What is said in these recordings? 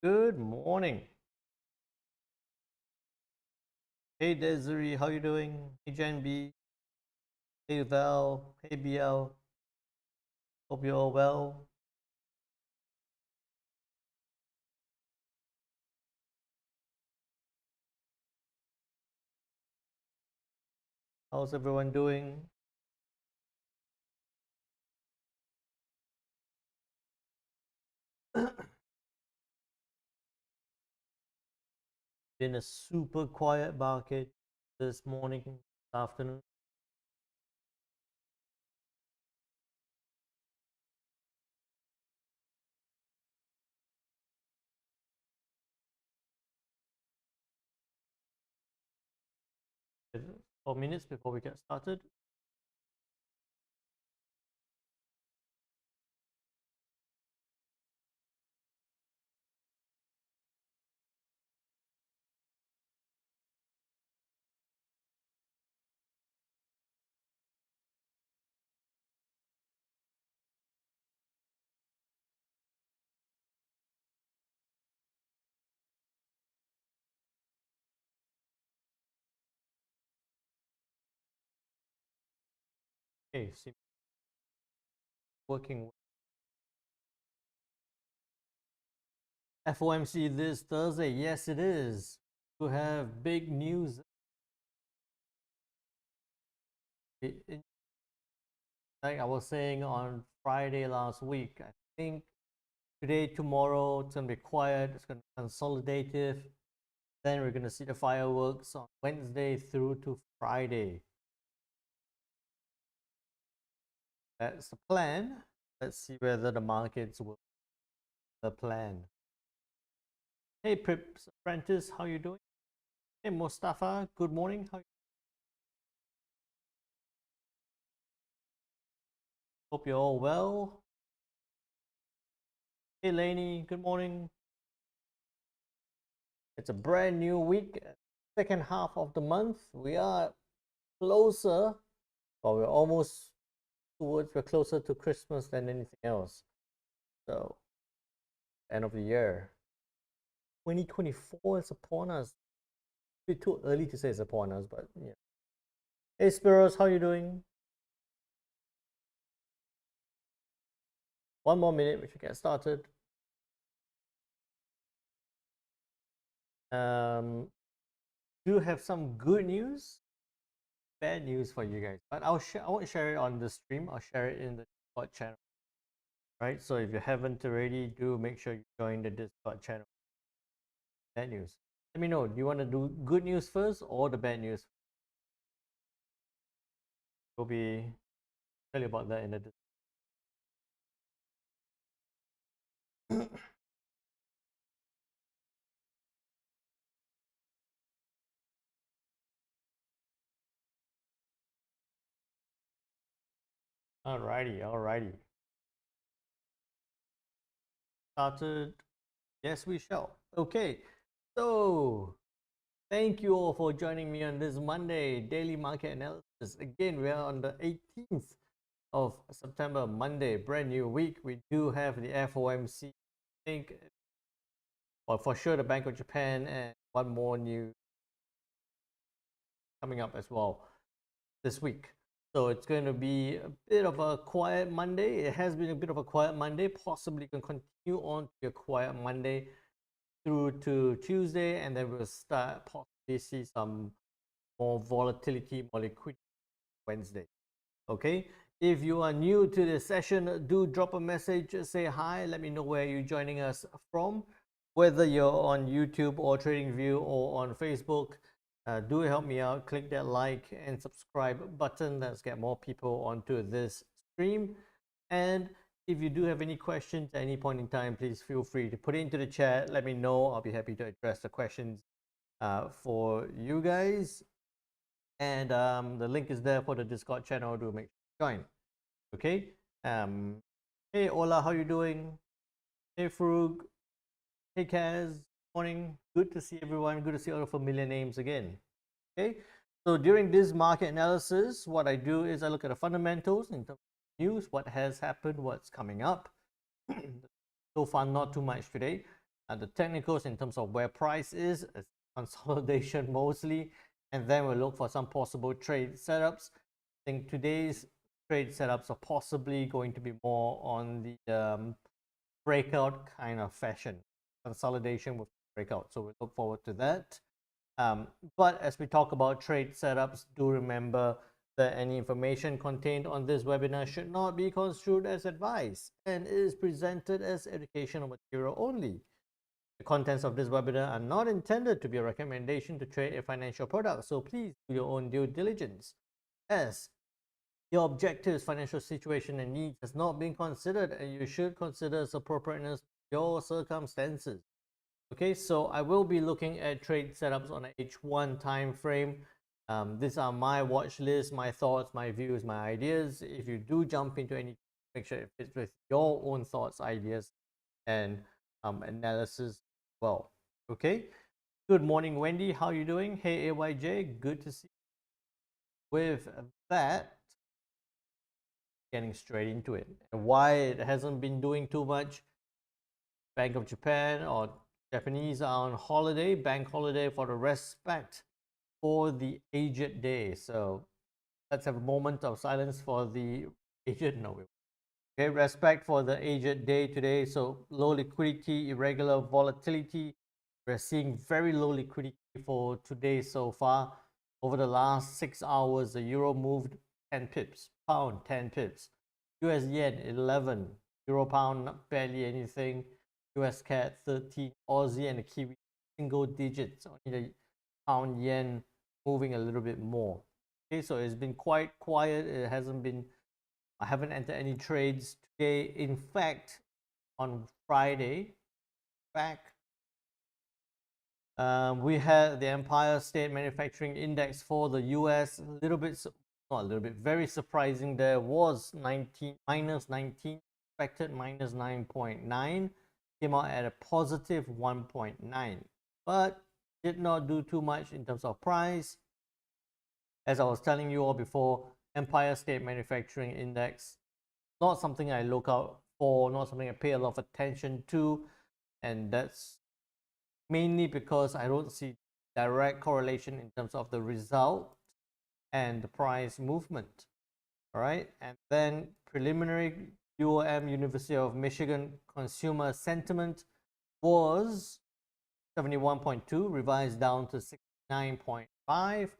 Good morning. Hey Desiree, how you doing? Hey Jen B. Hey Val. Hey BL. Hope you're all well. How's everyone doing? Been a super quiet market this morning, this afternoon. Is it 4 minutes before we get started. Okay, see, working. FOMC this Thursday. Yes, it is. To have big news. Like I was saying on Friday last week, I think today, tomorrow, it's going to be quiet. It's going to be consolidative. Then we're going to see the fireworks on Wednesday through to Friday. That's the plan. Let's see whether the markets will the plan. Hey, Prips Apprentice, how you doing? Hey, Mustafa, good morning. Hope you're all well. Hey, Lainey, good morning. It's a brand new week, second half of the month. We are closer, or we're closer to Christmas than anything else. So, end of the year. 2024 is upon us. It's too early to say it's upon us, but yeah. Hey, Spiros, how you doing? 1 more minute, we should get started. Do have some good news, bad news for you guys, but I won't share it on the stream. I'll share it in the Discord channel. Right. So if you haven't already, do make sure you join the Discord channel. Bad news. Let me know. Do you want to do good news first or the bad news? We'll be tell you about that in the Alrighty, alrighty. Started. Yes, we shall. Okay. So thank you all for joining me on this Monday daily market analysis. Again, we are on the 18th of September, Monday, brand new week. We do have the FOMC, I think, well, for sure the Bank of Japan, and one more new coming up as well this week. So it's going to be a bit of a quiet Monday. It has been a bit of a quiet Monday. Possibly can continue on to be a quiet Monday through to Tuesday, and then we'll start possibly see some more volatility, more liquidity Wednesday. Okay. If you are new to this session, do drop a message, say hi, let me know where you're joining us from. Whether you're on YouTube or TradingView or on Facebook, do help me out. Click that like and subscribe button. Let's get more people onto this stream. And if you do have any questions at any point in time, please feel free to put it into the chat. Let me know. I'll be happy to address the questions for you guys. And the link is there for the Discord channel. Do make sure you join. Okay. Hey Ola, how you doing? Hey Frug. Hey Kaz. Morning. Good to see everyone. Good to see all the familiar names again. Okay. So during this market analysis, what I do is I look at the fundamentals in terms of news, what has happened, what's coming up. So far, not too much today. the technicals in terms of where price is, consolidation mostly, and then we'll look for some possible trade setups. I think today's trade setups are possibly going to be more on the breakout kind of fashion, consolidation with breakout. So we look forward to that. But as we talk about trade setups, do remember that any information contained on this webinar should not be construed as advice and is presented as educational material only. The contents of this webinar are not intended to be a recommendation to trade a financial product, so please do your own due diligence. As your objectives, financial situation, and needs has not been considered, and you should consider its appropriateness to your circumstances. Okay, so I will be looking at trade setups on an H1 time frame. These are my watch list, my thoughts, my views, my ideas. If you do jump into any, make sure it fits with your own thoughts, ideas, and analysis as well. Okay. Good morning, Wendy. How are you doing? Hey, AYJ. Good to see you. With that, getting straight into it. And why it hasn't been doing too much. Bank of Japan or Japanese are on holiday, bank holiday for the respect for the aged day. So let's have a moment of silence for the aged. No, okay, respect for the aged day today. So low liquidity, irregular volatility. We're seeing very low liquidity for today so far. Over the last 6 hours, the euro moved 10 pips, pound 10 pips, US yen 11, euro pound barely anything, US cat 13, Aussie and the Kiwi single digits, only the pound yen moving a little bit more. Okay, so it's been quite quiet. It hasn't been, I haven't entered any trades today. In fact, on Friday, we had the Empire State Manufacturing Index for the US. A little bit, not a little bit, very surprising. There was 19 minus 19, expected minus 9.9, came out at a positive 1.9, but did not do too much in terms of price. As I was telling you all before, Empire State Manufacturing Index, not something I look out for, not something I pay a lot of attention to, and that's mainly because I don't see direct correlation in terms of the result and the price movement. All right, and then preliminary UOM, University of Michigan consumer sentiment was 71.2, revised down to 69.5.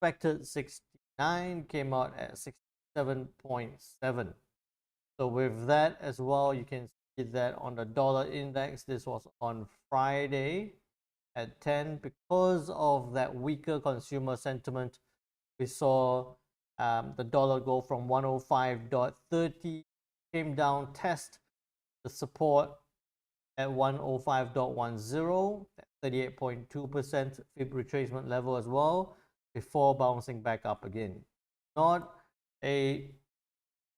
Expected 69, came out at 67.7. So with that as well, you can see that on the dollar index, this was on Friday at 10. Because of that weaker consumer sentiment, we saw the dollar go from 105.30, came down, test the support at 105.10, 38.2% fib retracement level as well, before bouncing back up again. Not a,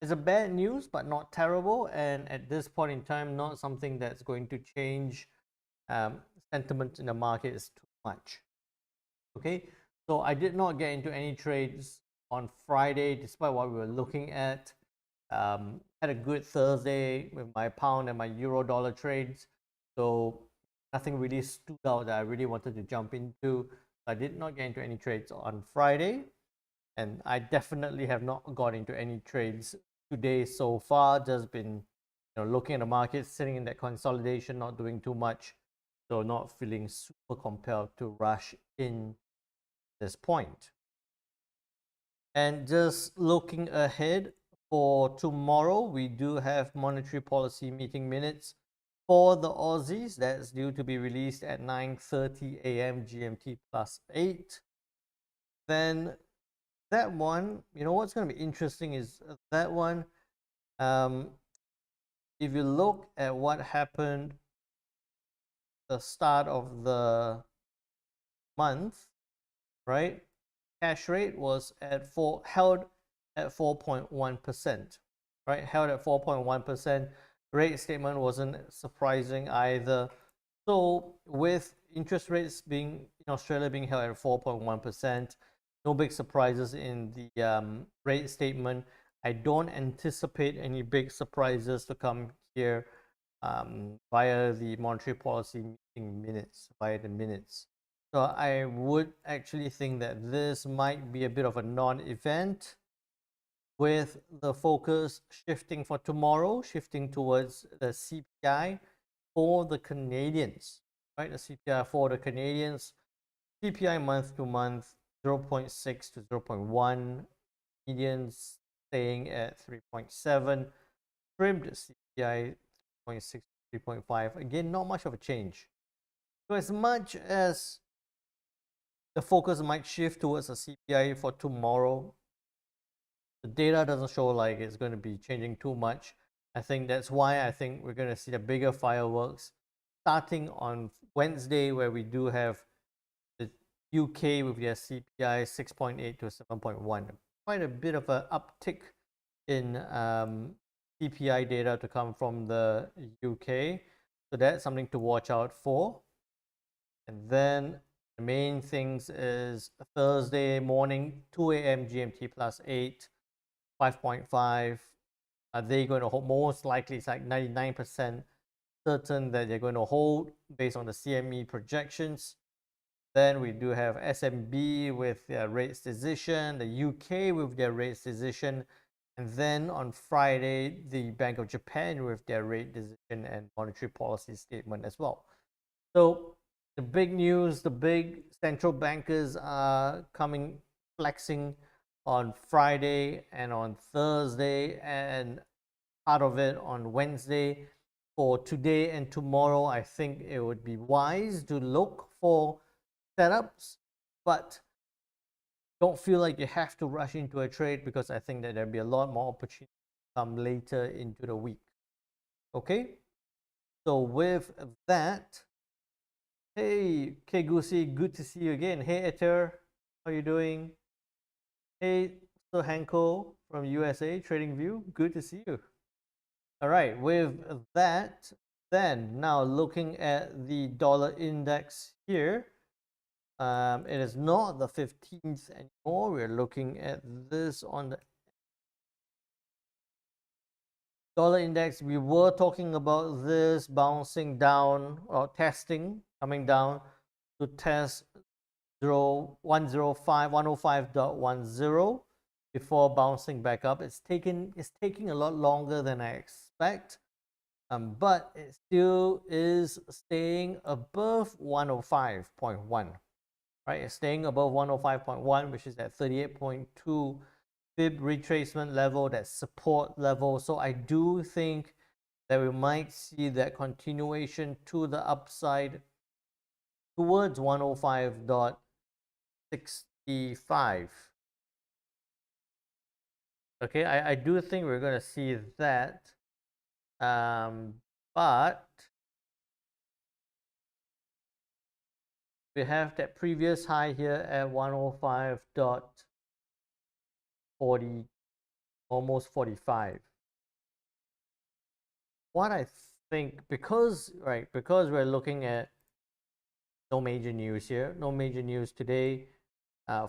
it's a bad news, but not terrible, and at this point in time, not something that's going to change sentiment in the market is too much. Okay, so I did not get into any trades on Friday, despite what we were looking at. Had a good Thursday with my pound and my euro dollar trades, so nothing really stood out that I really wanted to jump into. I did not get into any trades on Friday, and I definitely have not got into any trades today so far. Just been, looking at the market, sitting in that consolidation, not doing too much, so not feeling super compelled to rush in this point. And just looking ahead for tomorrow, we do have monetary policy meeting minutes for the Aussies. That's due to be released at 9:30 a.m. GMT plus 8. Then that one, what's going to be interesting is that one, if you look at what happened the start of the month, right? Cash rate was held at 4.1%, right? Held at 4.1%. Rate statement wasn't surprising either. So with interest rates being in Australia being held at 4.1%, no big surprises in the rate statement. I don't anticipate any big surprises to come here via the monetary policy meeting minutes, via the minutes. So I would actually think that this might be a bit of a non-event, with the focus shifting for tomorrow, shifting towards the CPI for the Canadians, right? The CPI for the Canadians, CPI month to month, 0.6 to 0.1, medians staying at 3.7, trimmed CPI 3.6 to 3.5. Again, not much of a change. So as much as the focus might shift towards the CPI for tomorrow, the data doesn't show like it's going to be changing too much. I think that's why I think we're going to see the bigger fireworks starting on Wednesday, where we do have the UK with their CPI 6.8 to 7.1. Quite a bit of an uptick in CPI data to come from the UK. So that's something to watch out for. And then the main things is Thursday morning, 2 a.m. GMT plus 8, 5.5. Are they going to hold? Most likely, it's like 99% certain that they're going to hold based on the CME projections. Then we do have SMB with their rates decision, the UK with their rates decision, and then on Friday, the Bank of Japan with their rate decision and monetary policy statement as well. So the big news, the big central bankers are coming flexing on Friday and on Thursday, and part of it on Wednesday. For today and tomorrow, I think it would be wise to look for setups, but don't feel like you have to rush into a trade, because I think that there'll be a lot more opportunity come later into the week. Okay, so with that, hey Kegusi, good to see you again. Hey Ether, how you doing? Hey Sohanko from USA Trading View, good to see you. All right, with that, then now looking at the dollar index here, it is not the 15th anymore. We're looking at this on the dollar index. We were talking about this bouncing down or testing, coming down to test 105.10 before bouncing back up. It's taking a lot longer than I expect. But it still is staying above 105.1, right? It's staying above 105.1, which is at 38.2 fib retracement level, that support level. So I do think that we might see that continuation to the upside towards 105.65. Okay, I do think we're going to see that. But we have that previous high here at 105.40, almost 45. What I think, because we're looking at no major news here, no major news today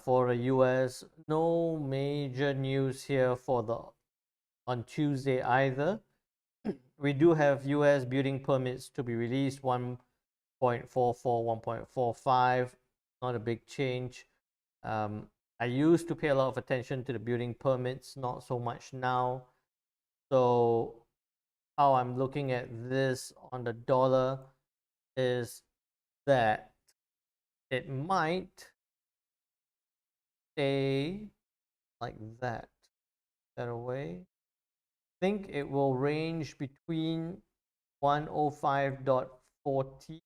for the US, no major news here for the on Tuesday either. We do have US building permits to be released, 1.44, 1.45, not a big change. I used to pay a lot of attention to the building permits, not so much now. So how I'm looking at this on the dollar is that it might stay like that away. I think it will range between 105.40,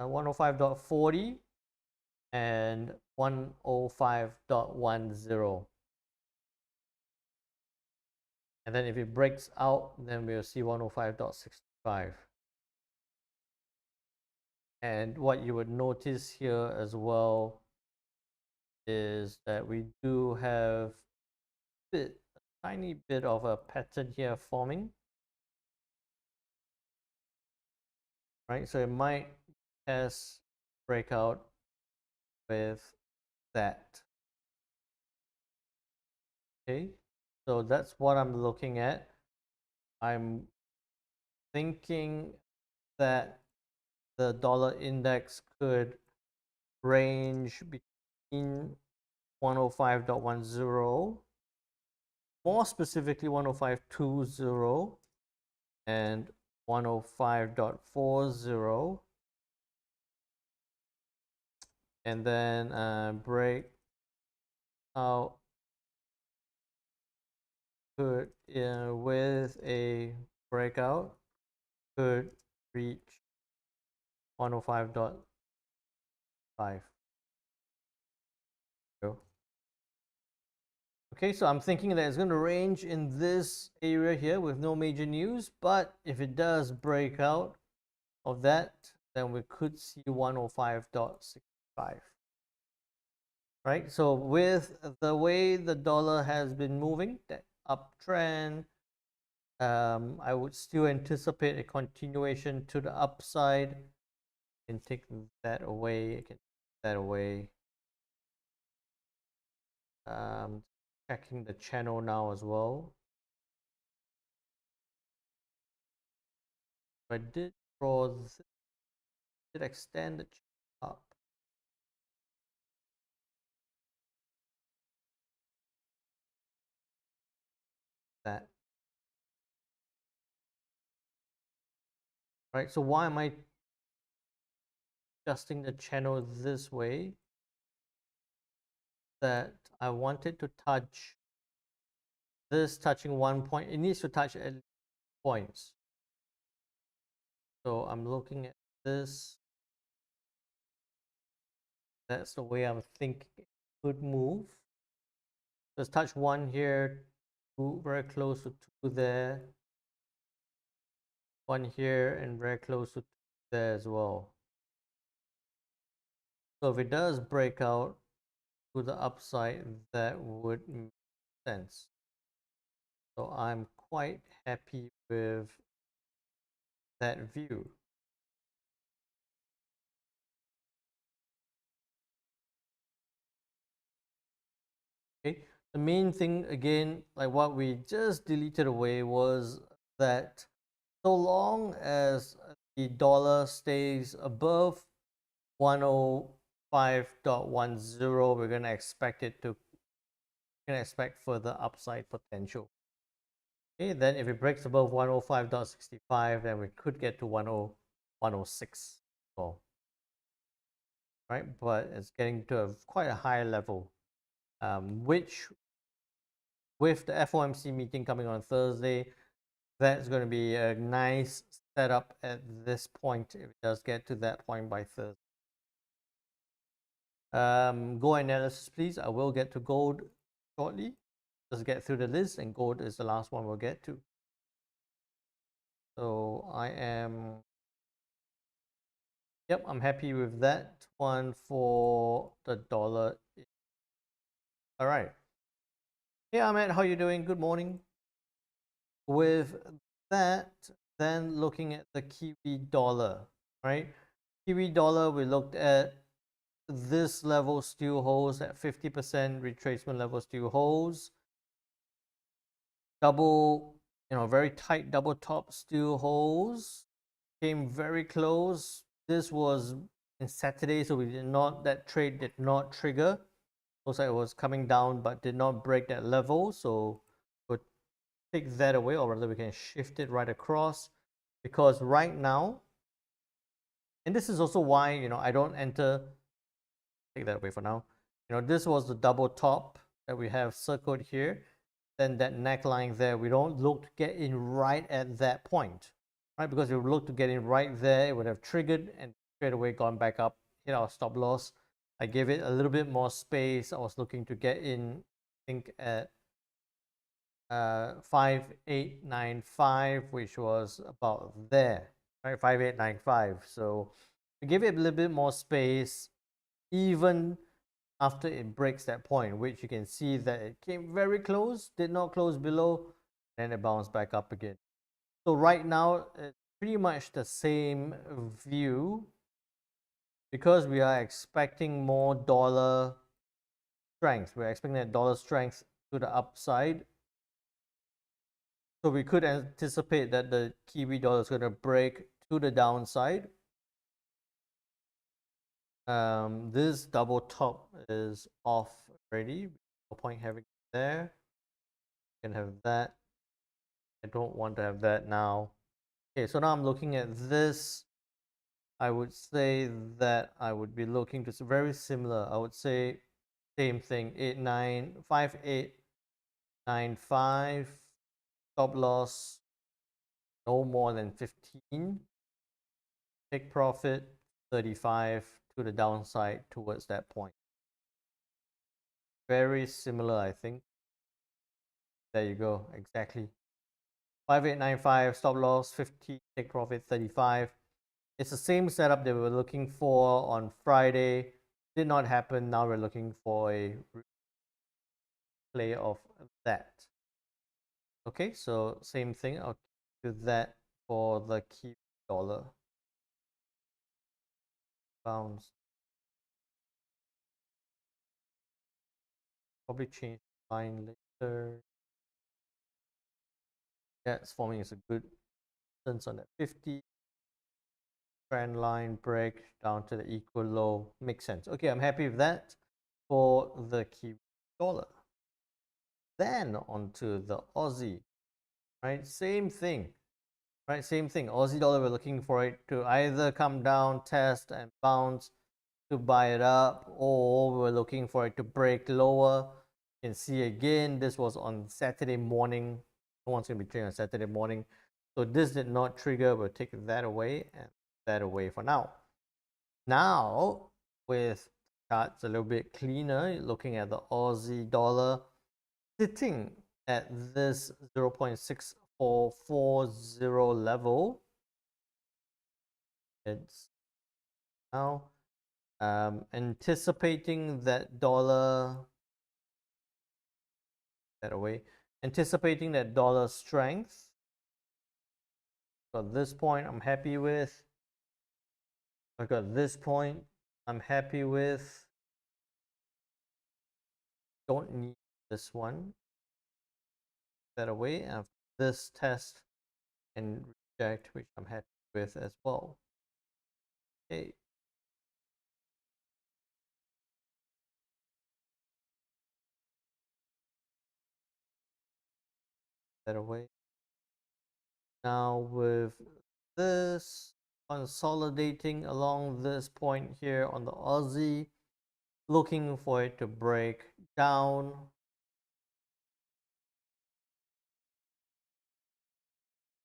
105.40 and 105.10. And then if it breaks out, then we'll see 105.65. And what you would notice here as well is that we do have a tiny bit of a pattern here forming. Right, so it might test breakout with that. Okay, so that's what I'm looking at. I'm thinking that the dollar index could range between 105.10, more specifically 105.20 and 105.40, and then break out could with a breakout could reach 105.5. Okay, so I'm thinking that it's going to range in this area here with no major news, but if it does break out of that, then we could see 105.65. Right, so with the way the dollar has been moving, that uptrend, I would still anticipate a continuation to the upside. I can take that away. I can take that away. Checking the channel now as well. I did draw this, did extend the channel up. That right. So why am I adjusting the channel this way? That I wanted to touch this, touching 1 point. It needs to touch at points. So I'm looking at this. That's the way I'm thinking it could move. Let's touch 1 here, 2 very close to 2 there, 1 here, and very close to 2 there as well. So if it does break out to the upside, that would make sense. So I'm quite happy with that view. Okay, the main thing again, like what we just deleted away, was that so long as the dollar stays above 105.10, we're going to expect it to, expect further upside potential. Okay, then if it breaks above 105.65, then we could get to 106. Well, right, but it's getting to quite a high level, which with the FOMC meeting coming on Thursday, that's going to be a nice setup at this point if it does get to that point by Thursday. Go analysis, please. I will get to gold shortly. Let's get through the list, and gold is the last one we'll get to. So I am, yep, I'm happy with that one for the dollar. All right. Hey Ahmed, how you doing? Good morning. With that, then looking at the Kiwi dollar, right? Kiwi dollar, we looked at this level still holds at 50%, retracement level still holds. Double, very tight double top still holds. Came very close. This was in Saturday, so that trade did not trigger. Looks like it was coming down, but did not break that level. So we'll take that away, or rather we can shift it right across, because right now, and this is also why, I don't enter, take that away for now. This was the double top that we have circled here. Then that neckline there, we don't look to get in right at that point, right? Because if we look to get in right there, it would have triggered and straight away gone back up, hit our stop loss. I gave it a little bit more space. I was looking to get in, I think at 5895, which was about there, right? 5895. So we give it a little bit more space, even after it breaks that point, which you can see that it came very close, did not close below, and it bounced back up again. So right now, it's pretty much the same view, because we are expecting more dollar strength. We're expecting that dollar strength to the upside. So we could anticipate that the Kiwi dollar is going to break to the downside. This double top is off already. No point having it there. You can have that. I don't want to have that now. Okay, so now I'm looking at this. I would say that I would be looking to very similar. I would say same thing. 5895 stop loss no more than 15. Take profit 35 to the downside towards that point. Very similar, I think. There you go, exactly. 5895 stop loss 50, take profit 35. It's the same setup that we were looking for on Friday. Did not happen. Now we're looking for a replay of that. Okay, so same thing. I'll do that for the key dollar. Bounce. Probably change line later. Yeah, it's forming as a good distance on that 50. Trend line break down to the equal low. Makes sense. Okay, I'm happy with that for the Kiwi dollar. Then onto the Aussie, right? Same thing, right? Same thing. Aussie dollar, we're looking for it to either come down, test, and bounce to buy it up, or we're looking for it to break lower. You can see again, this was on Saturday morning. No one's going to be trading on Saturday morning. So this did not trigger. We'll take that away and that away for now. Now, with charts a little bit cleaner, looking at the Aussie dollar sitting at this 0.6440 level. It's now anticipating that dollar that away, anticipating that dollar strength. So this point I'm happy with. I got this point I'm happy with. Don't need this one. That away. And this test and reject, which I'm happy with as well. Okay. That away. Now with this consolidating along this point here on the Aussie, looking for it to break down.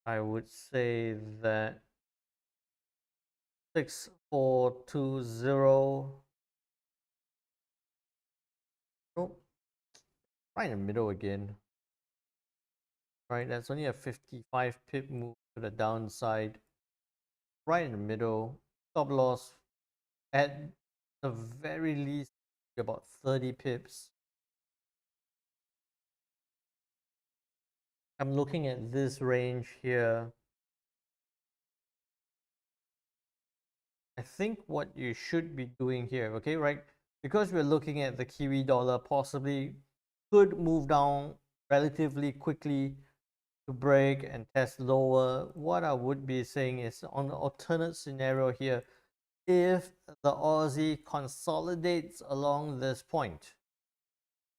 I would say that 6420, oh, right in the middle again. Right, that's only a 55 pip move to the downside. Right in the middle, stop loss at the very least about 30 pips. I'm looking at this range here. I think what you should be doing here, okay, right? Because we're looking at the Kiwi dollar possibly could move down relatively quickly to break and test lower. What I would be saying is on the alternate scenario here, if the Aussie consolidates along this point,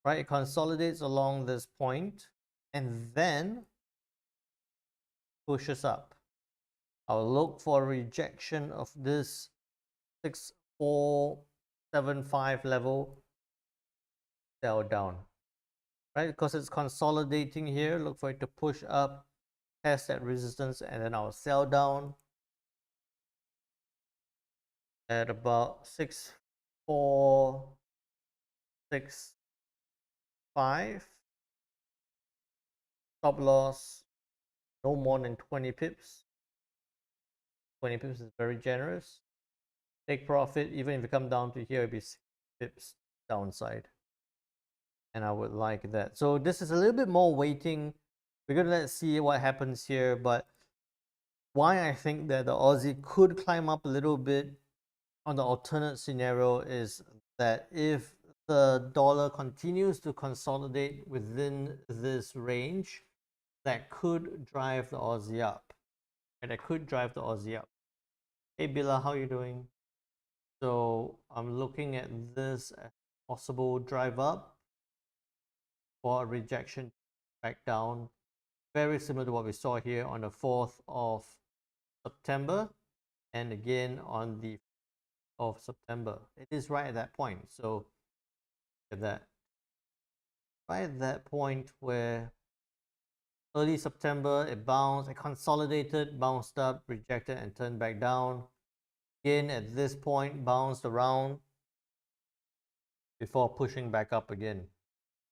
right? It consolidates along this point and then pushes up. I'll look for rejection of this 6475 level, sell down, right? Because it's consolidating here, look for it to push up, test that resistance, and then I'll sell down at about 6465. Stop loss no more than 20 pips. 20 pips is very generous. Take profit, even if you come down to here, it'll be 6 pips downside. And I would like that. So this is a little bit more waiting. We're going to let's see what happens here. But why I think that the Aussie could climb up a little bit on the alternate scenario is that if the dollar continues to consolidate within this range, that could drive the Aussie up. And that could drive the Aussie up. Hey Billa, how you doing? So I'm looking at this as possible drive up for a rejection back down. Very similar to what we saw here on the 4th of September and again on the of September. It is right at that point. So at that right at that point where early September it bounced, it consolidated, bounced up, rejected and turned back down. Again at this point bounced around before pushing back up again.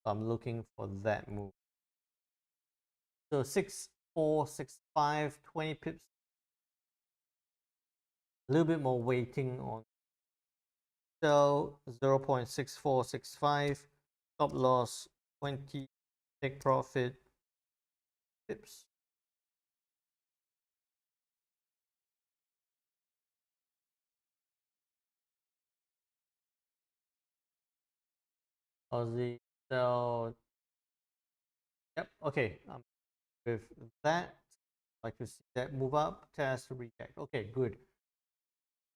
So I'm looking for that move. So 6465, 20 pips, a little bit more weighting on sell 0.6465, stop loss 20, take profit pips. Aussie sell. Yep, okay. With that, like to see that move up, test, reject. Okay, good.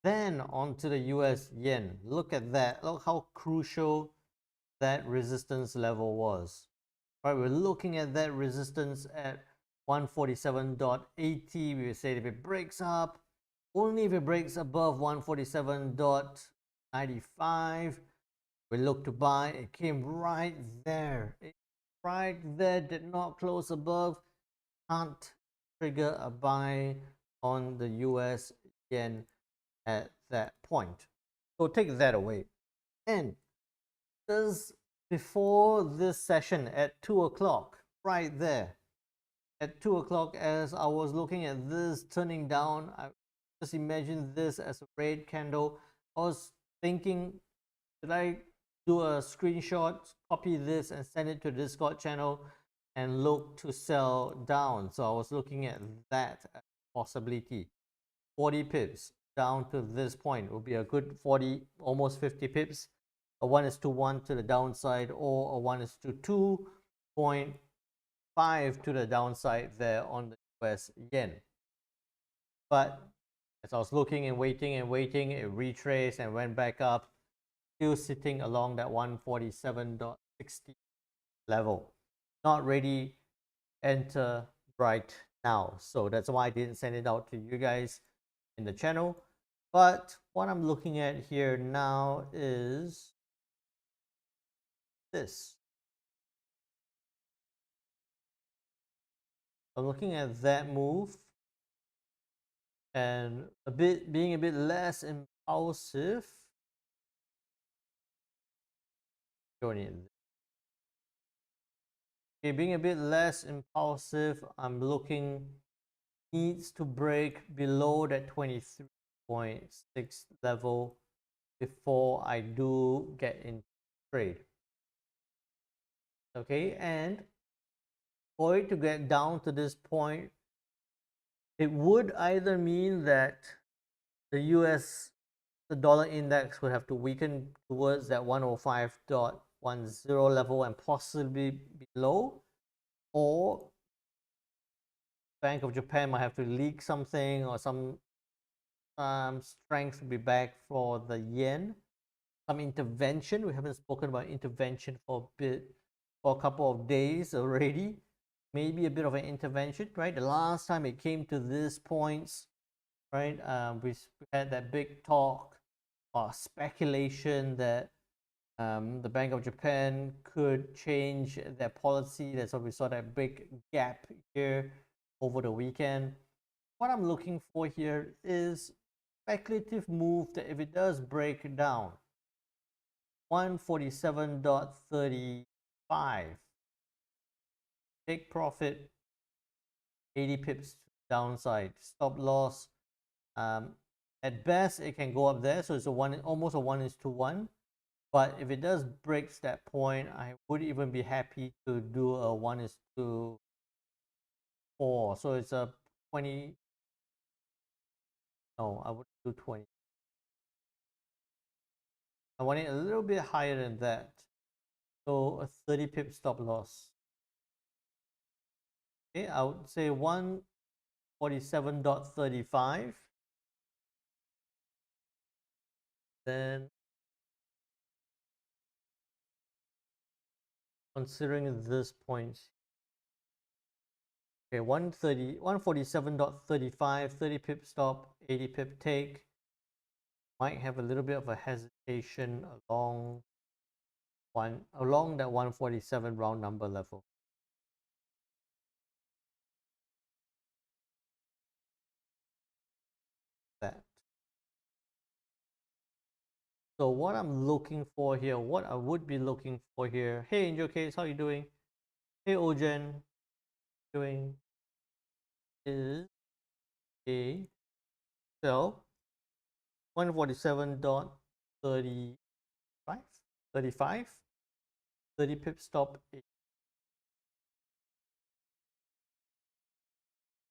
Then on to the US yen. Look at that. Look how crucial that resistance level was. Right, we're looking at that resistance at 147.80. We said if it breaks up, only if it breaks above 147.95, we look to buy. It came right there. Right there, did not close above. Can't trigger a buy on the US yen at that point. So take that away. And does before this session at 2 o'clock, right there, at 2 o'clock, as I was looking at this turning down, I just imagine this as a red candle. I was thinking, should I do a screenshot, copy this and send it to the Discord channel and look to sell down? So I was looking at that possibility. 40 pips down to this point would be a good 40, almost 50 pips. A 1:1 to the downside, or a 1:2.5 to the downside there on the US yen. But as I was looking and waiting, it retraced and went back up, still sitting along that 147.60 level. Not ready to enter right now. So that's why I didn't send it out to you guys in the channel. But what I'm looking at here now is this. I'm looking at that move and being a bit less impulsive. Okay, being a bit less impulsive, I'm looking needs to break below that 23.6 level before I do get in trade. Okay, and for it to get down to this point, it would either mean that the dollar index would have to weaken towards that 105.10 level and possibly below, or Bank of Japan might have to leak something or some strength to be back for the yen. Some intervention. We haven't spoken about intervention for a couple of days already. Maybe a bit of an intervention, right? The last time it came to these points, right? We had that big talk or speculation that the Bank of Japan could change their policy. That's why we saw that big gap here over the weekend. What I'm looking for here is speculative move that if it does break down 147.35, take profit 80 pips downside, stop loss. At best it can go up there, so it's almost a 1:1. But if it does breaks that point, I would even be happy to do a 1:4. So it's a 20. No, I would do 20. I want it a little bit higher than that. So a 30 pip stop loss. Okay, I would say 147.35. Then considering this point, okay, 147.35, 30 pip stop, 80 pip take. Might have a little bit of a hesitation along that 147 round number level. That. So what I'm looking for here, what I would be looking for here. Hey Angel Case, how you doing? Hey Ojen, doing is a sell 147.35, 35, 30 pip stop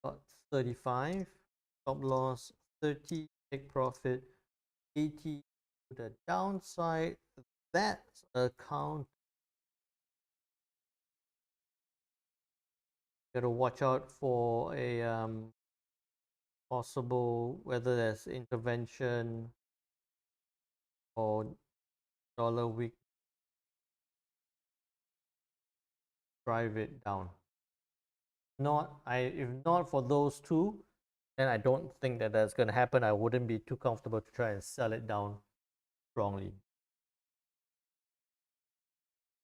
8.35, stop loss 30, take profit 80 to the downside. That's a count. Gotta watch out for a possible, whether there's intervention or dollar weak, drive it down. If not for those two, then I don't think that that's going to happen. I wouldn't be too comfortable to try and sell it down strongly.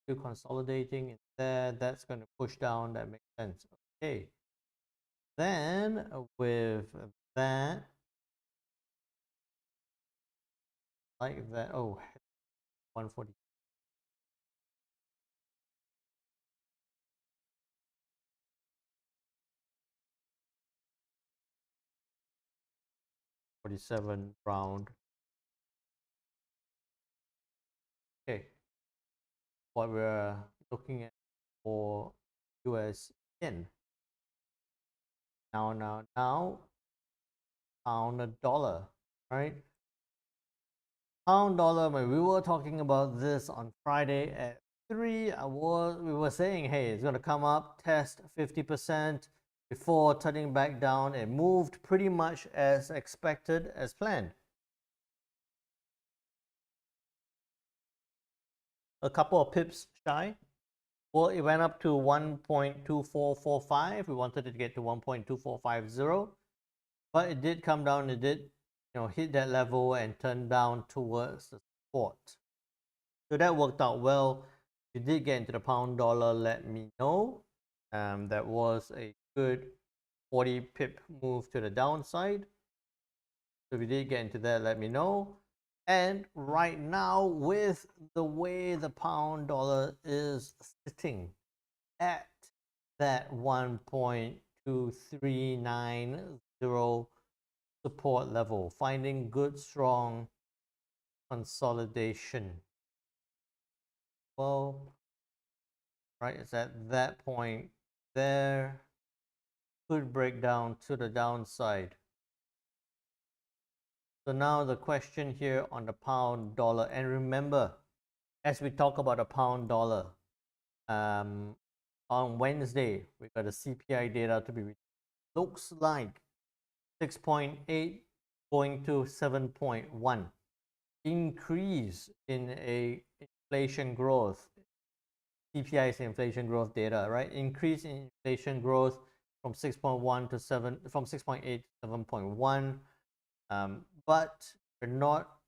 Still consolidating in there, that's going to push down. That makes sense. Okay. Then with that, like that, oh, 140. 47 round. Okay, what we're looking at for US yen. Now, pound a dollar, right? Pound dollar, when we were talking about this on Friday at 3, we were saying, hey, it's going to come up, test 50% before turning back down. It moved pretty much as expected, as planned. A couple of pips shy. Well, it went up to 1.2445. We wanted it to get to 1.2450, but it did come down. It did, hit that level and turn down towards the support. So that worked out well. If you did get into the pound dollar, let me know. That was a good 40 pip move to the downside. So if you did get into that, let me know. And right now, with the way the pound dollar is sitting at that 1.2390 support level, finding good, strong consolidation. Well, right, it's at that point there. Could break down to the downside. So now the question here on the pound dollar, and remember, as we talk about the pound dollar, on Wednesday we got the CPI data to be released. Looks like 6.8 going to 7.1 increase in a inflation growth. CPI is inflation growth data, right? Increase in inflation growth from 6.1 to 7, from 6.8 to 7.1. But we're not.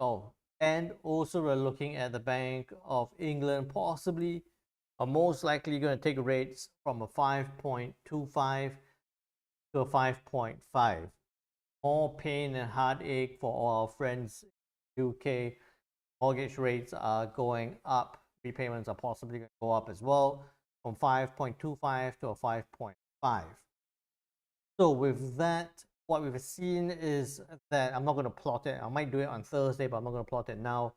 Oh, and also we're looking at the Bank of England possibly, or most likely going to take rates from a 5.25 to a 5.5. More pain and heartache for all our friends in UK. Mortgage rates are going up. Repayments are possibly going to go up as well from 5.25 to a 5.5. So with that, what we've seen is that, I'm not going to plot it. I might do it on Thursday, but I'm not going to plot it now.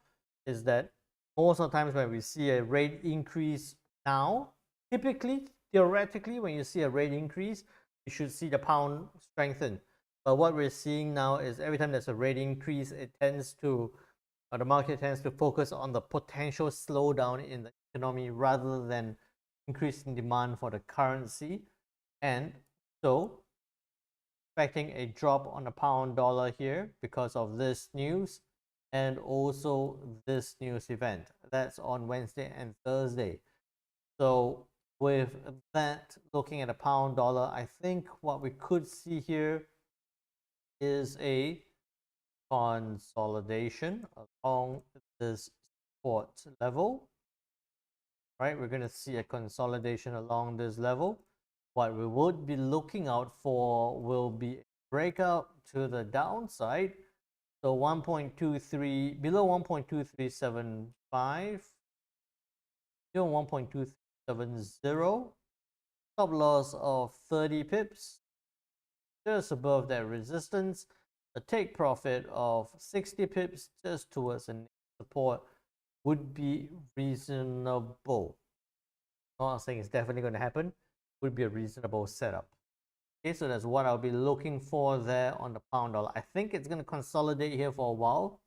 Is that most of the times when we see a rate increase now, typically, theoretically, when you see a rate increase, you should see the pound strengthen. But what we're seeing now is every time there's a rate increase, the market tends to focus on the potential slowdown in the economy rather than increasing demand for the currency. And so expecting a drop on the pound dollar here because of this news and also this news event. That's on Wednesday and Thursday. So with that, looking at a pound dollar, I think what we could see here is a consolidation along this support level, right? We're going to see a consolidation along this level. What we would be looking out for will be a breakout to the downside. So 1.23, below 1.2375, below 1.2370, stop loss of 30 pips, just above that resistance, a take profit of 60 pips just towards the support would be reasonable. I'm not saying it's definitely going to happen, would be a reasonable setup. Okay, so that's what I'll be looking for there on the pound dollar. I think it's going to consolidate here for a while.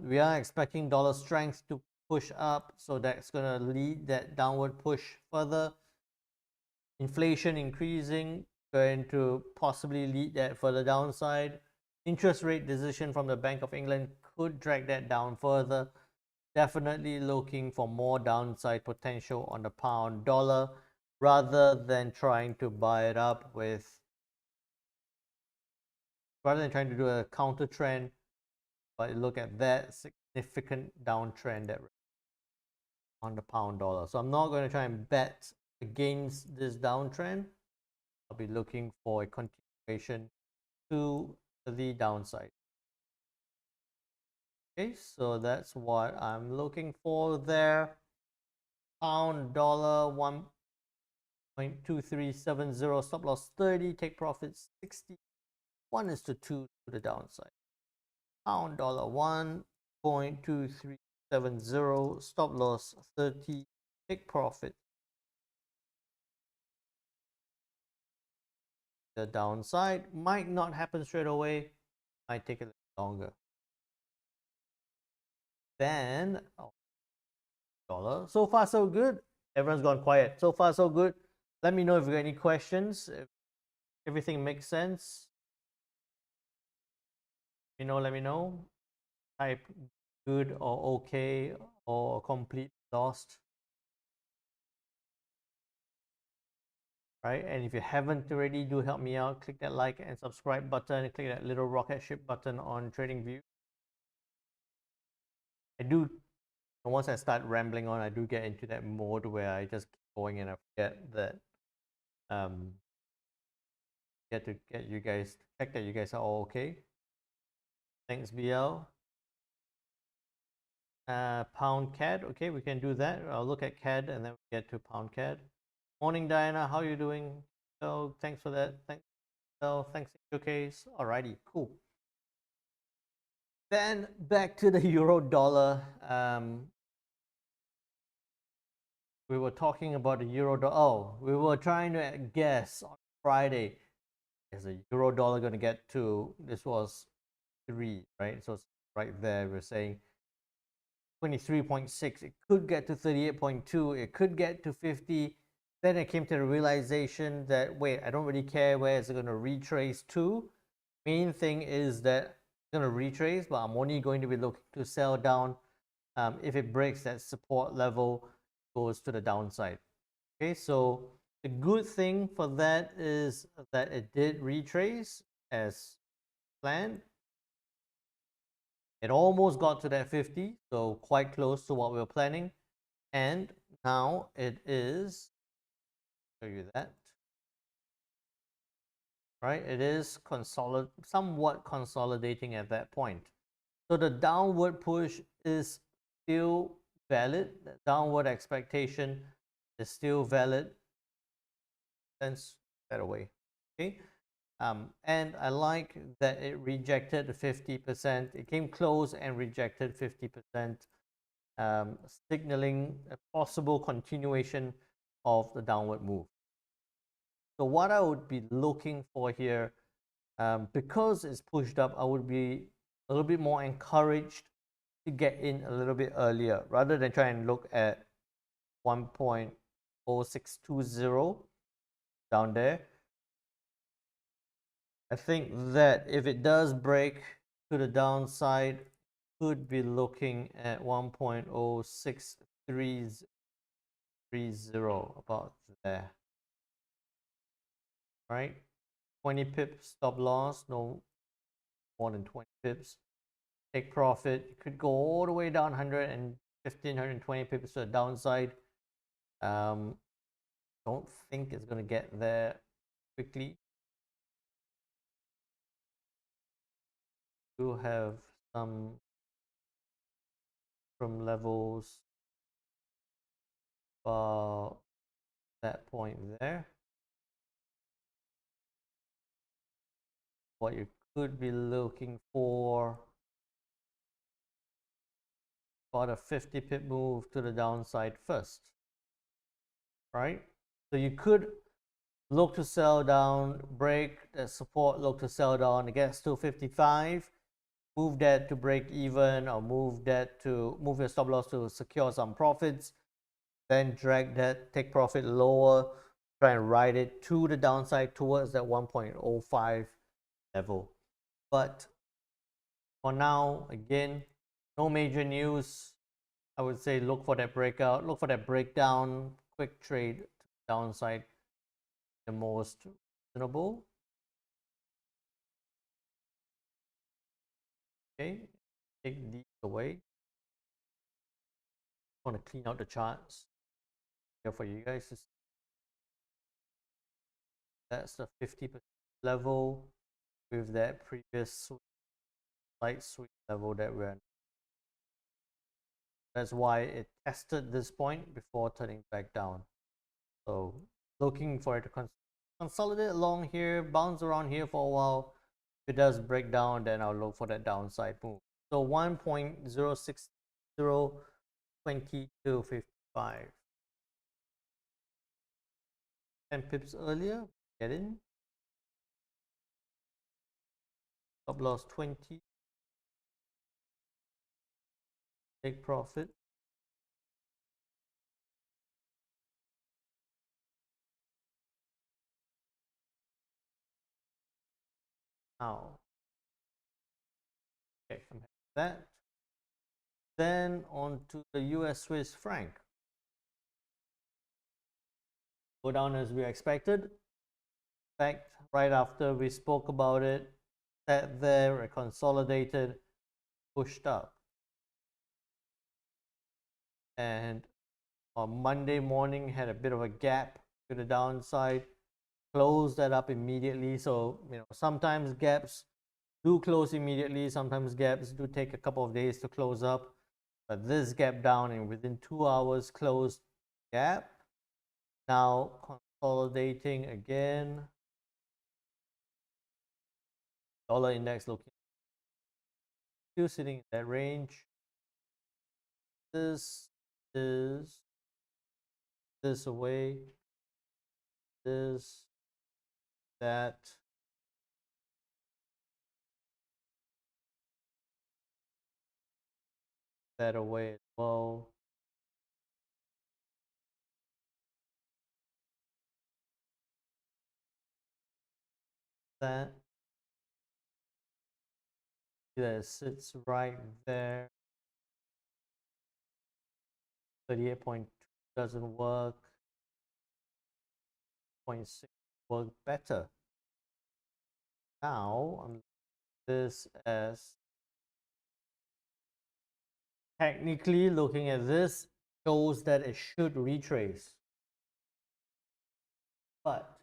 We are expecting dollar strength to push up, so that's going to lead that downward push further. Inflation increasing, going to possibly lead that further downside. Interest rate decision from the Bank of England could drag that down further. Definitely looking for more downside potential on the pound dollar rather than trying to buy it up with, rather than trying to do a counter trend, but look at that significant downtrend that on the pound dollar. So I'm not going to try and bet against this downtrend. I'll be looking for a continuation to the downside. Okay, so that's what I'm looking for there. Pound dollar 1.2370, stop loss 30, take profits 60, 1:2 to the downside. Pound dollar 1.2370, stop loss 30, take profit the downside. Might not happen straight away, might take a little longer. Then dollar. So far so good. Everyone's gone quiet. So far so good. Let me know if you got any questions. If everything makes sense, let me know. Type good or okay or complete lost. Right? And if you haven't already, do help me out. Click that like and subscribe button. Click that little rocket ship button on TradingView. I do, once I start rambling on, I do get into that mode where I just keep going and I forget that get to get you guys, check that you guys are all okay. Thanks, BL. Pound CAD. Okay, we can do that. I'll look at CAD and then we get to pound CAD. Morning, Diana. How are you doing? So thanks for that. Thanks. So thanks in your case. Alrighty, cool. Then back to the euro dollar. We were talking about the euro dollar. Oh, we were trying to guess on Friday, is the euro dollar going to get to, this was 3, right? So it's right there. We're saying 23.6. It could get to 38.2. It could get to 50. Then I came to the realization that, wait, I don't really care where it's going to retrace to. Main thing is that it's going to retrace, but I'm only going to be looking to sell down if it breaks that support level, goes to the downside. Okay, so the good thing for that is that it did retrace as planned. It almost got to that 50, so quite close to what we were planning. And now it is, show you that, right? It is somewhat consolidating at that point. So the downward push is still valid. The downward expectation is still valid. Sense that away. Okay. And I like that it rejected the 50%. It came close and rejected 50%, signaling a possible continuation of the downward move. So what I would be looking for here, because it's pushed up, I would be a little bit more encouraged to get in a little bit earlier rather than try and look at 1.0620. down there. I think that if it does break to the downside, could be looking at 1.0630 about there, right? 20 pips stop loss, no more than 20 pips. Take profit, you could go all the way down 115, 120 pips to the downside. Don't think it's going to get there quickly. Do have some from levels about that point there. What you could be looking for, about a 50 pip move to the downside first, right? So you could look to sell down, break the support, look to sell down against 255, move that to break even, or move your stop loss to secure some profits, then drag that, take profit lower, try and ride it to the downside towards that 1.05 level. But for now, again, no major news. I would say look for that breakout, look for that breakdown, quick trade downside, the most reasonable. Okay, take these away. I want to clean out the charts here for you guys to see. That's the 50% level with that previous slight swing level that we're in. That's why it tested this point before turning back down. So looking for it to consolidate along here, bounce around here for a while. If it does break down, then I'll look for that downside move. So 1.0602255. 10 pips earlier, get in. Stop loss 20. Take profit. Now, okay, I'm happy with that. Then on to the US Swiss franc. Go down as we expected. In fact, right after we spoke about it, sat there, consolidated, pushed up. And on Monday morning, had a bit of a gap to the downside, closed that up immediately. So, sometimes gaps do close immediately, sometimes gaps do take a couple of days to close up. But this gap down and within 2 hours closed gap. Now consolidating again. Dollar index looking still sitting in that range. This is this away, this, that. That away as well. That. That sits right there. 38.2 doesn't work. 0.6 work better. Now I'm this as technically looking at this shows that it should retrace. But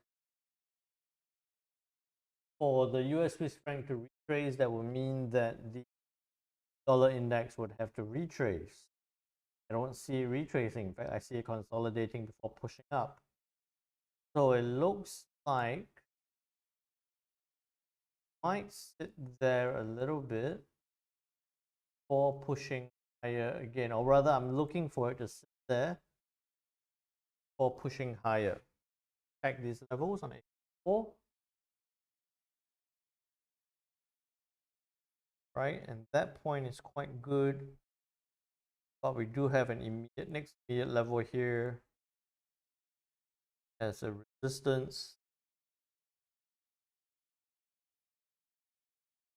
for the US Swiss franc to retrace, that would mean that the dollar index would have to retrace. I don't see it retracing. In fact, I see it consolidating before pushing up. So it looks like might sit there a little bit for pushing higher again, or rather I'm looking for it to sit there for pushing higher. Check these levels on A4. Right, and that point is quite good, but we do have an next immediate level here as a resistance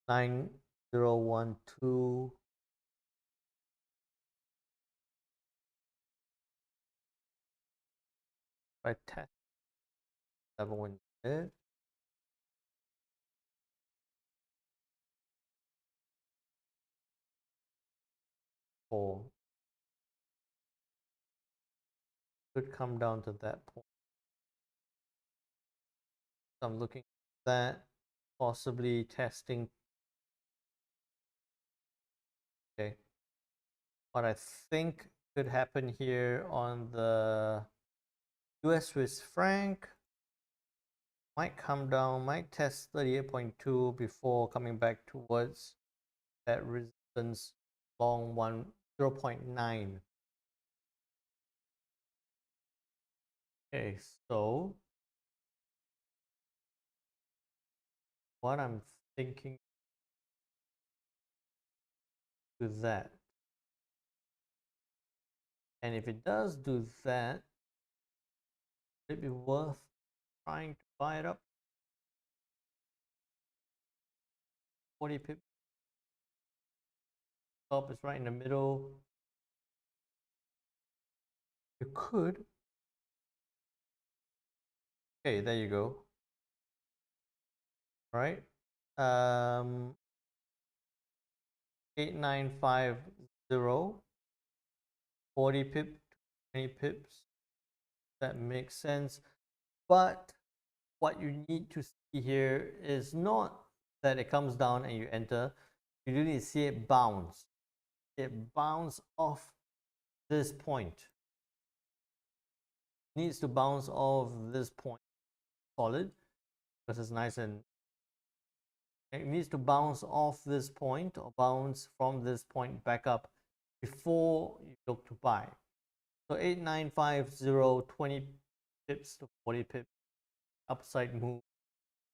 9012. Try test level instead. Or could come down to that point. So I'm looking at that, possibly testing. Okay. What I think could happen here on the US Swiss franc might come down, might test 38.2 before coming back towards that resistance along 0.9. Okay, so what I'm thinking to that, and if it does do that, it'd be worth trying to buy it up 40 pips. Top is right in the middle. You could. Okay, there you go. All right. 8950, 40 pip, 20 pips. That makes sense. But what you need to see here is not that it comes down and you enter. You do need to see it bounce. It bounce off this point. It needs to bounce off this point solid because it's nice, and it needs to bounce off this point or bounce from this point back up before you look to buy. So 8950, 20 pips to 40 pips upside move,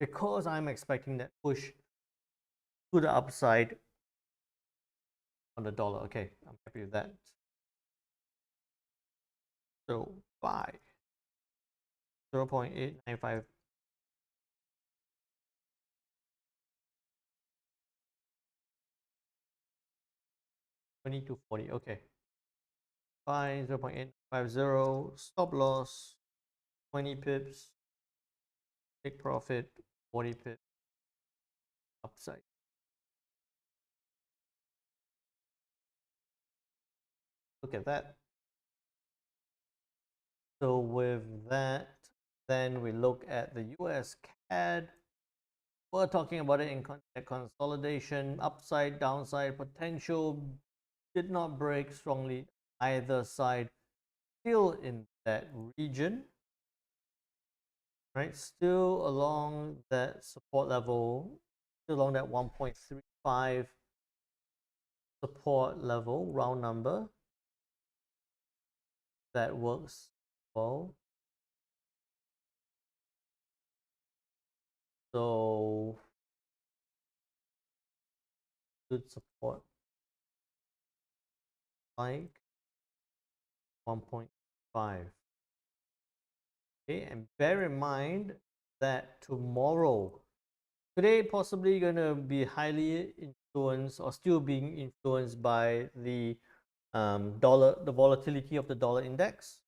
because I'm expecting that push to the upside on the dollar. Okay, I'm happy with that. So buy 0.895. 20 to 40. Okay. Buy 0.850. Stop loss 20 pips. Take profit 40 pips upside. Look at that. So with that, then we look at the US CAD. We're talking about it in consolidation, upside, downside, potential, did not break strongly either side, still in that region, right? Still along that support level, still along that 1.35 support level, round number. That works well. So good support like 1.5. Okay, and bear in mind that tomorrow, today possibly going to be highly influenced or still being influenced by the dollar, the volatility of the dollar index.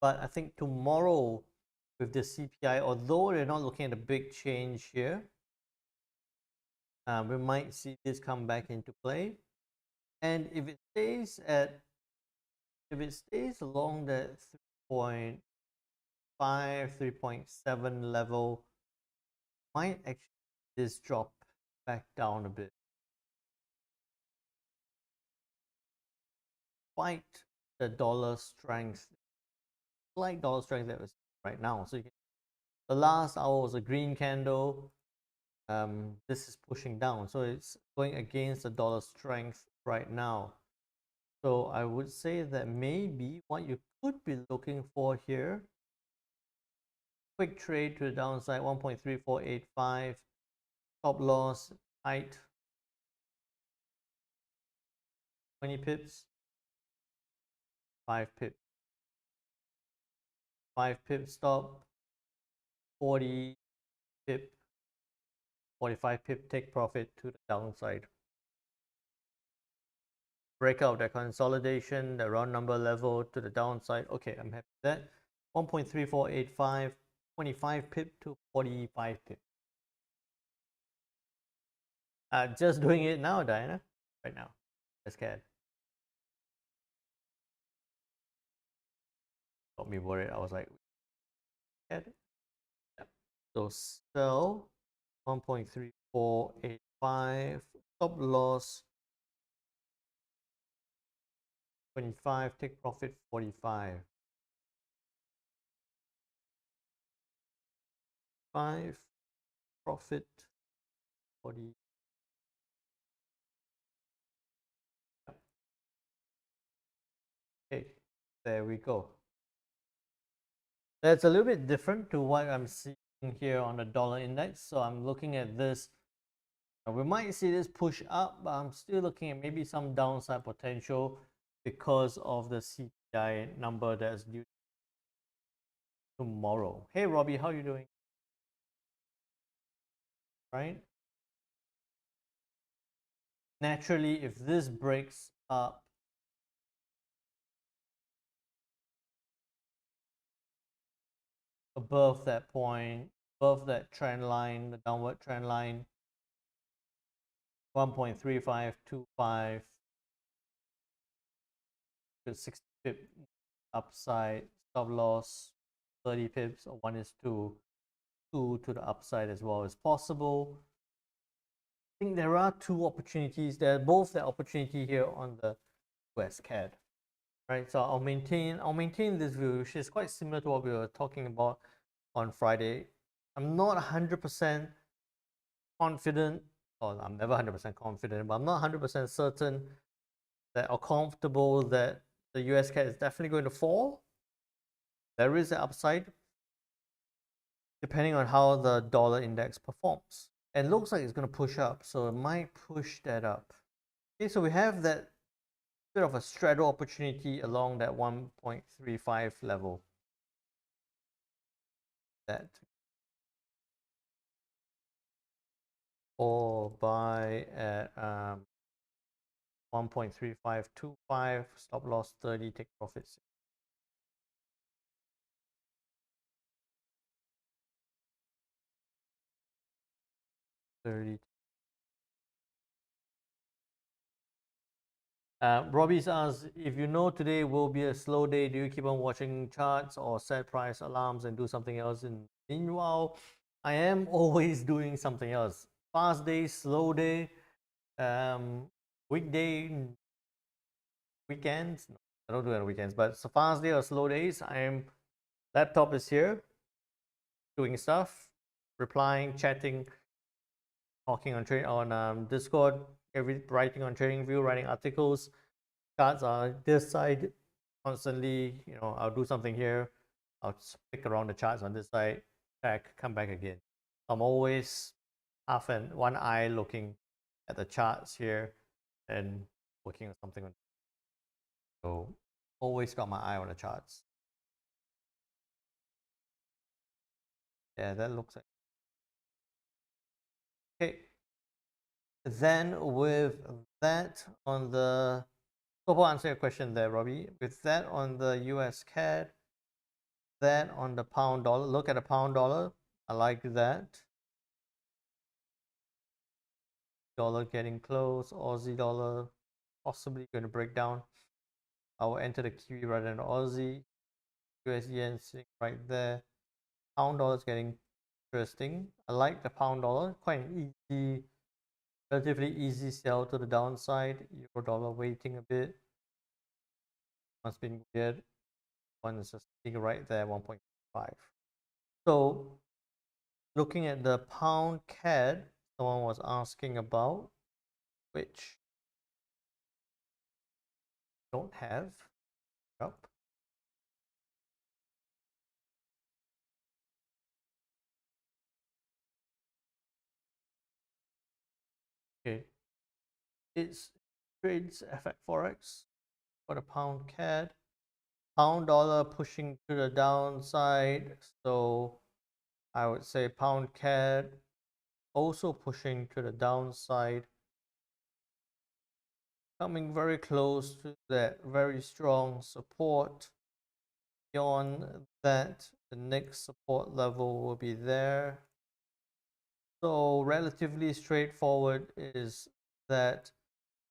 But I think tomorrow with the CPI, although they're not looking at a big change here, we might see this come back into play. And if it stays along that 3.5, 3.7 level, might actually this drop back down a bit. Despite the dollar strength, slight dollar strength that was right now. So you can, the last hour was a green candle. This is pushing down, so it's going against the dollar strength right now. So I would say that maybe what you could be looking for here, quick trade to the downside, 1.3485, stop loss height 20 pips, 5 pips. 5 pip stop, 40 pip, 45 pip take profit to the downside. Breakout that consolidation, the round number level to the downside. Okay, I'm happy with that. 1.3485, 25 pip to 45 pip. Just doing it now, Diana. Right now. I'm scared. Got me worried. I was like, scared. Yeah. So sell 1.3485. Stop loss 25. Take profit 45. 5 profit 40. Okay, there we go. That's a little bit different to what I'm seeing here on the dollar index. So I'm looking at this. We might see this push up, but I'm still looking at maybe some downside potential because of the CPI number that's due tomorrow. Hey Robbie, how you doing? Right? Naturally, if this breaks up above that point, above that trend line, the downward trend line, 1.3525 to 60 pip upside, stop loss 30 pips, or 1:2, 2 to the upside as well as possible. I think there are two opportunities. There are both the opportunity here on the US CAD. Right, so I'll maintain this view, which is quite similar to what we were talking about on Friday. I'm not 100% confident, or I'm never 100% confident, but I'm not 100% certain that or comfortable that the US CAD is definitely going to fall. There is an upside depending on how the dollar index performs. And looks like it's going to push up, so it might push that up. Okay, so we have that bit of a straddle opportunity along that 1.35 level. That or buy at 1.3525, stop loss 30, take profits 30. Robbie's asked, if you know today will be a slow day, do you keep on watching charts or set price alarms and do something else? And meanwhile, I am always doing something else. Fast day, slow day, weekday, weekends. No, I don't do it on weekends, but it's a fast day or slow days. Laptop is here, doing stuff, replying, chatting, talking on Discord, writing on TradingView, writing articles. Charts are this side constantly. I'll do something here. I'll pick around the charts on this side, check, come back again. I'm always one eye looking at the charts here and working on something. So always got my eye on the charts. Yeah, that looks like. Okay. Then with that on the, hope I answer your question there, Robbie. With that on the US CAD, that on the pound dollar, look at the pound dollar. I like that. Dollar getting close, Aussie dollar possibly going to break down. I will enter the Kiwi rather than Aussie. US yen sitting right there. Pound dollar is getting interesting. I like the pound dollar, quite an easy, relatively easy sell to the downside. Euro dollar waiting a bit. One's been weird. One is just sitting right there, 1.5. So looking at the pound CAD, someone was asking about, which don't have. Yep. Okay. It's trades FX Forex for the pound CAD. Pound dollar pushing to the downside, so I would say pound CAD also pushing to the downside, coming very close to that very strong support. Beyond that, the next support level will be there. So relatively straightforward is that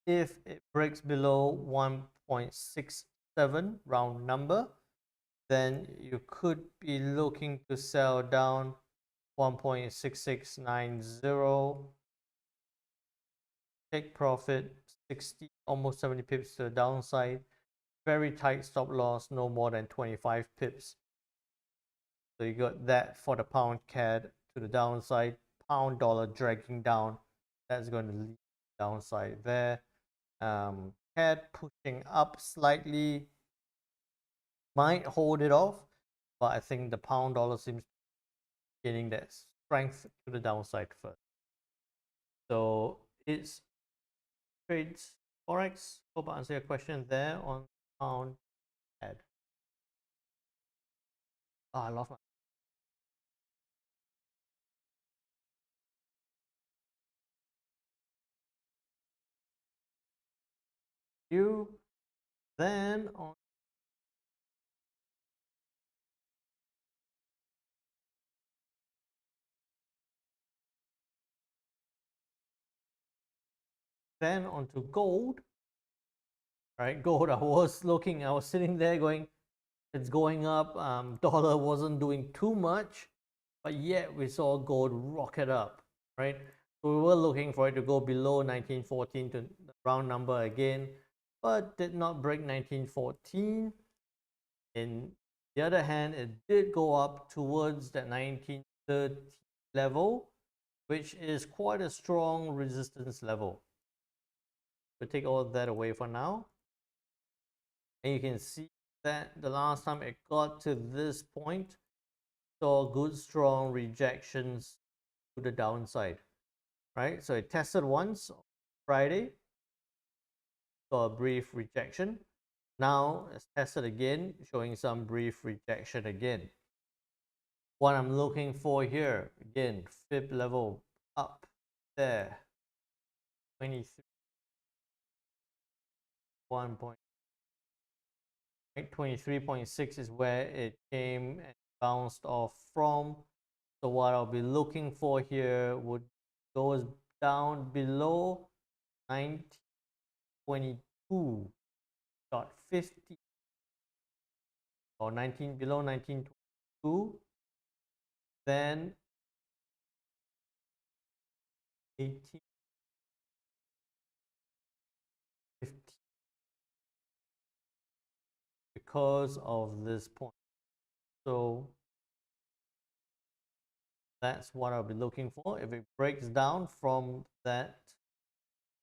if it breaks below 1.67 round number, then you could be looking to sell down 1.6690, take profit 60, almost 70 pips to the downside, very tight stop loss, no more than 25 pips. So you got that for the pound CAD to the downside, pound dollar dragging down, that's going to lead downside there. CAD pushing up slightly, might hold it off, but I think the pound dollar seems getting that strength to the downside first. So it's trades forex. Hope I answered your question there on pound CAD. Oh, I lost my view. Then onto gold. Right, gold. I was sitting there going, it's going up. Dollar wasn't doing too much, but yet we saw gold rocket up, right? So we were looking for it to go below 1914 to the round number again, but did not break 1914. In the other hand, it did go up towards that 1930 level, which is quite a strong resistance level. We'll take all of that away for now. And you can see that the last time it got to this point, saw good strong rejections to the downside, right? So it tested once on Friday, saw a brief rejection. Now it's tested again, showing some brief rejection again. What I'm looking for here, again, fib level up there, 23, 23.6 is where it came and bounced off from. So what I'll be looking for here would goes down below 1922.50 or 19 below 1922, then 1850 because of this point. So that's what I'll be looking for. If it breaks down from that,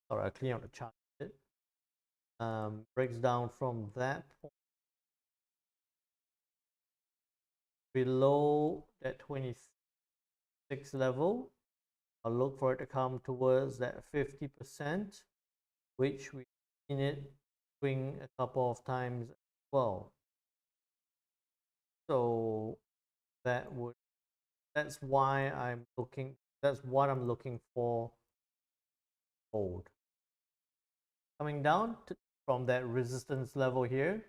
sorry, I'll clean out the chart a bit. Breaks down from that point below that 26 level, I'll look for it to come towards that 50%, which we've seen it swing a couple of times as well. So that's why I'm looking, that's what I'm looking for gold. Coming down from that resistance level here,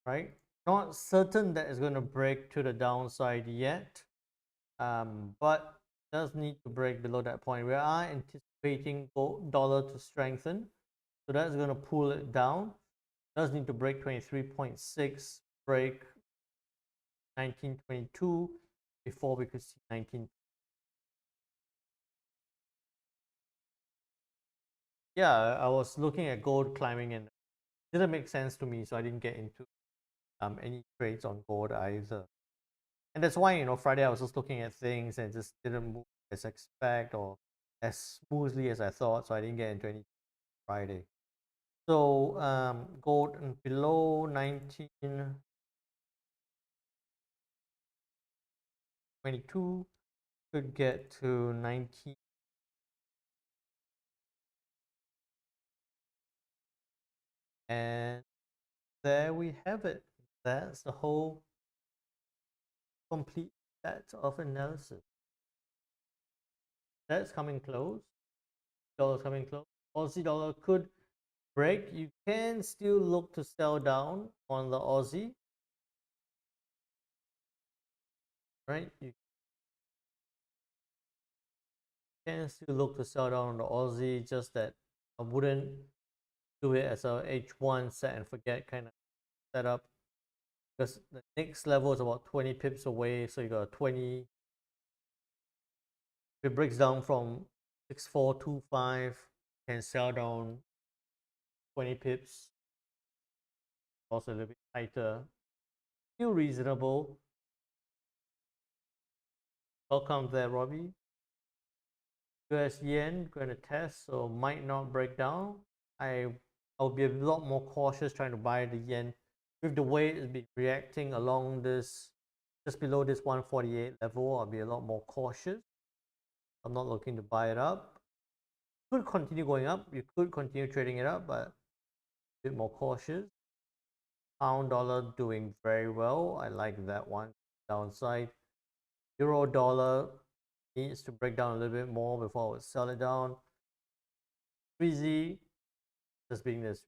right? Not certain that it's going to break to the downside yet, but does need to break below that point. We are anticipating dollar to strengthen, so that's going to pull it down. Does need to break 23.6, break 1922 before we could see 19. Yeah, I was looking at gold climbing and it didn't make sense to me, so I didn't get into any trades on gold either. And that's why, Friday I was just looking at things and just didn't move as expect or as smoothly as I thought, so I didn't get into any Friday. So gold below 1922 could get to 19. And there we have it. That's the whole complete set of analysis. That's coming close. Dollar's coming close. Aussie dollar could break. You can still look to sell down on the Aussie, right? You can still look to sell down on the Aussie, just that I wouldn't do it as a H1 set and forget kind of setup, because the next level is about 20 pips away. So you got a 20. If it breaks down from 6425, can sell down 20 pips, also a little bit tighter. Still reasonable. Welcome there, Robbie. US yen going to test, so might not break down. I'll be a lot more cautious trying to buy the yen with the way it's been reacting along this, just below this 148 level. I'll be a lot more cautious. I'm not looking to buy it up. Could continue going up. You could continue trading it up, but a bit more cautious. Pound dollar doing very well. I like that one. Downside. Euro dollar needs to break down a little bit more before I would sell it down. 3Z just being this.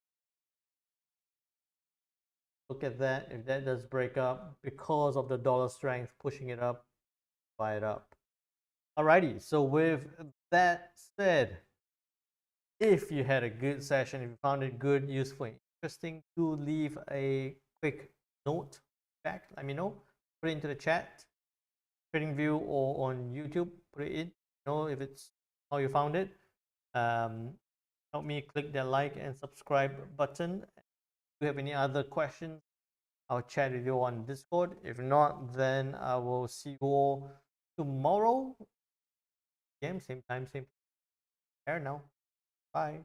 Look at that. If that does break up because of the dollar strength pushing it up, buy it up. Alrighty. So with that said, if you had a good session, if you found it good, useful, interesting, do leave a quick note back. Let me know. Put it into the chat, TradingView, or on YouTube. Put it in. Know if it's how you found it. Help me click that like and subscribe button. If you have any other questions, I'll chat with you on Discord. If not, then I will see you all tomorrow. Same time, same. Here now. Bye.